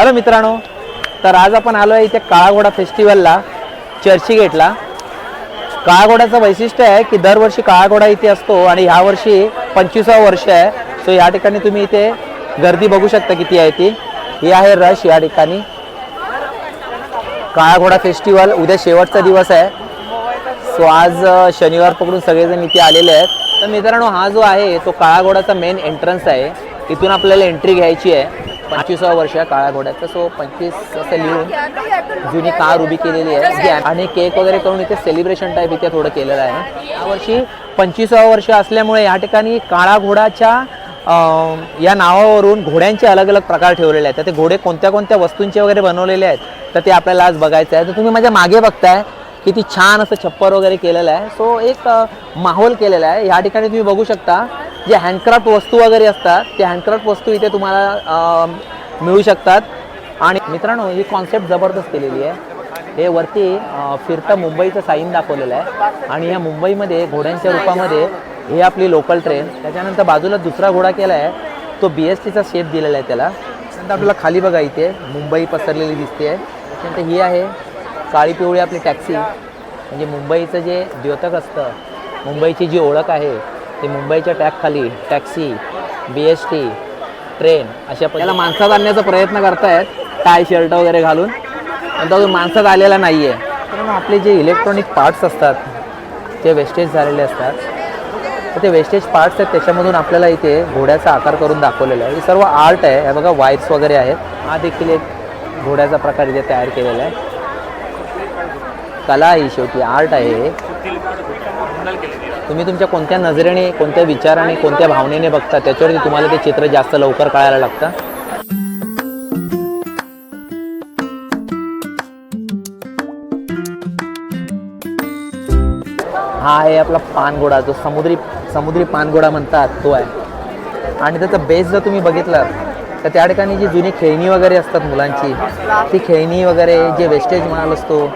Hello मित्रांनो, तर आज आपण आलो आहे इथे काळा घोडा फेस्टिवलला, चर्चगेटला. काळा घोड्याचं वैशिष्ट्य आहे की दरवर्षी काळा घोडा इथे असतो आणि ह्या वर्षी 25वे वर्ष आहे. सो या ठिकाणी तुम्ही इथे गर्दी बघू शकता किती आहे ती. ही आहे रश या ठिकाणी. काळा घोडा फेस्टिवल उद्या शेवटचा दिवस आहे. सो आज शनिवार पकडून सगळेजण इथे आलेले आहेत. तर मित्रांनो, हा जो आहे तो काळा घोड्याचा मेन एंट्रन्स आहे. इथून आपल्याला एंट्री घ्यायची आहे. 25वा वर्ष आहे काळा घोड्याचं. सो 25 असं लिहून जुनी कार उभी केलेली आहे आणि केक वगैरे करून इथे सेलिब्रेशन टाईप इथे थोडं केलेलं आहे. यावर्षी 25वा वर्ष असल्यामुळे या ठिकाणी काळा घोडाच्या या नावावरून घोड्यांचे अलग अलग प्रकार ठेवलेले आहेत. तर ते घोडे कोणत्या कोणत्या वस्तूंचे वगैरे बनवलेले आहेत तर ते आपल्याला आज बघायचं आहे. तर तुम्ही माझ्या मागे बघताय किती छान असं छप्पर वगैरे केलेलं आहे. सो एक माहोल केलेला आहे. या ठिकाणी तुम्ही बघू शकता जे हँडक्राफ्ट वस्तू वगैरे असतात ते हँडक्राफ्ट वस्तू इथे तुम्हाला मिळू शकतात. आणि मित्रांनो, ही कॉन्सेप्ट जबरदस्त केलेली आहे. हे वरती फिरता मुंबईचं साईन दाखवलेलं आहे आणि ह्या मुंबईमध्ये घोड्यांच्या रूपामध्ये ही आपली लोकल ट्रेन. त्याच्यानंतर बाजूला दुसरा घोडा केला आहे, तो BSTचा शेप दिलेला आहे त्याला. त्यानंतर आपल्याला खाली बघा इथे मुंबई पसरलेली दिसते आहे. त्याच्यानंतर ही आहे काळी पिवळी आपली टॅक्सी. म्हणजे मुंबईचं जे द्योतक असतं, मुंबईची जी ओळख आहे ते मुंबईच्या टॅगखाली टॅक्सी, BST, ट्रेन अशा त्याला माणसात आणण्याचा प्रयत्न करतायत टाय शर्ट वगैरे घालून. पण तो माणसात आलेला नाही आहे. कारण आपले जे इलेक्ट्रॉनिक पार्ट्स असतात ते वेस्टेज झालेले असतात. तर ते वेस्टेज पार्ट्स आहेत त्याच्यामधून आपल्याला इथे घोड्याचा आकार करून दाखवलेला आहे. हे सर्व आर्ट आहे. हे बघा वायर्स वगैरे आहेत. हा देखील एक घोड्याचा प्रकार इथे तयार केलेला आहे. कला ही शेवटी आर्ट आहे. तुम्ही तुमच्या कोणत्या नजरेने, कोणत्या विचाराने, कोणत्या भावनेने बघता त्याच्यावरती तुम्हाला ते चित्र जास्त लवकर कळायला लागतं. हा आहे आपला पानघोडा, जो समुद्री पानघोडा म्हणतात तो आहे. आणि त्याचा बेस जर तुम्ही बघितलं तर त्या ठिकाणी जी जुनी खेळणी वगैरे असतात मुलांची, ती खेळणी वगैरे जे वेस्टेज माल असतो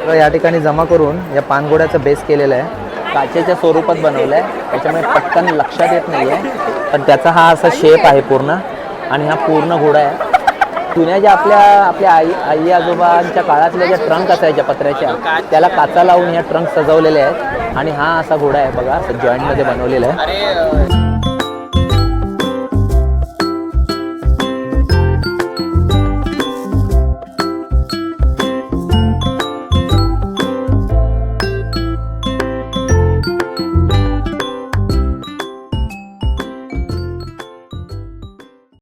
तर या ठिकाणी जमा करून या पानघोड्याचा बेस केलेला आहे. काचेच्या स्वरूपात बनवलं आहे, त्याच्यामुळे पटकन लक्षात येत नाही आहे. पण त्याचा हा असा शेप आहे पूर्ण. आणि हा पूर्ण घोडा आहे. जुन्या ज्या आपल्या आई आजोबांच्या काळातल्या ज्या ट्रंक असायच्या पत्र्याच्या, त्याला काचा लावून या ट्रंक सजवलेले आहेत. आणि हा असा घोडा आहे बघा, असं जॉईंटमध्ये बनवलेला आहे.